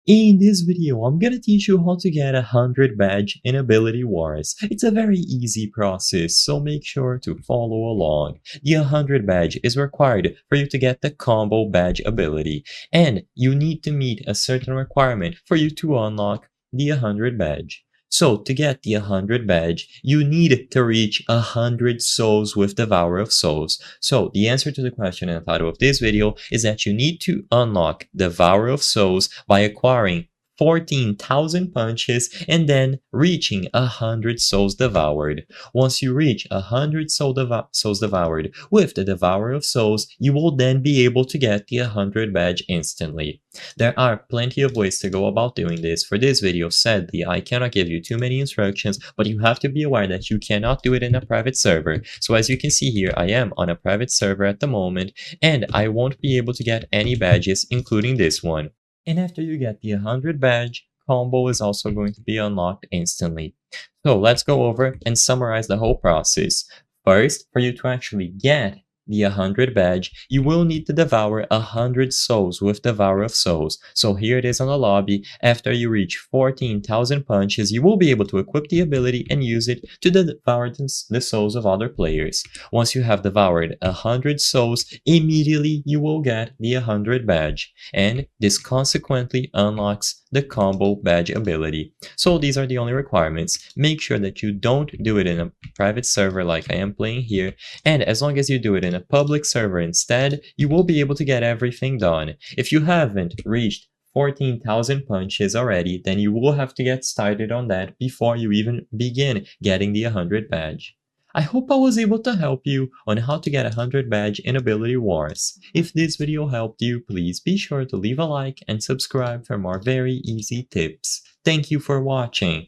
In this video, I'm gonna teach you how to get 100 badge in Ability Wars. It's a very easy process, so make sure to follow along. The 100 badge is required for you to get the combo badge ability, and you need to meet a certain requirement for you to unlock the 100 badge. So to get the 100 badge, you need to reach 100 souls with Devourer of Souls. So the answer to the question in the title of this video is that you need to unlock Devourer of Souls by acquiring 14,000 punches and then reaching 100 souls devoured. Once you reach 100 souls devoured with the Devourer of Souls, you will then be able to get the 100 badge instantly. There are plenty of ways to go about doing this. For this video, sadly, I cannot give you too many instructions, but you have to be aware that you cannot do it in a private server. So as you can see here, I am on a private server at the moment, and I won't be able to get any badges, including this one. And after you get the 100 badge, combo is also going to be unlocked instantly. So let's go over and summarize the whole process. First, for you to actually get the 100 badge, you will need to devour 100 souls with Devourer of Souls. So here it is on the lobby. After you reach 14,000 punches, you will be able to equip the ability and use it to devour the souls of other players. Once you have devoured 100 souls, immediately you will get the 100 badge, and this consequently unlocks the combo badge ability. So these are the only requirements. Make sure that you don't do it in a private server like I am playing here, and as long as you do it in a public server instead, you will be able to get everything done. If you haven't reached 14,000 punches already, then you will have to get started on that before you even begin getting the 100 badge. I hope I was able to help you on how to get 100 badge in Ability Wars. If this video helped you, please be sure to leave a like and subscribe for more very easy tips. Thank you for watching.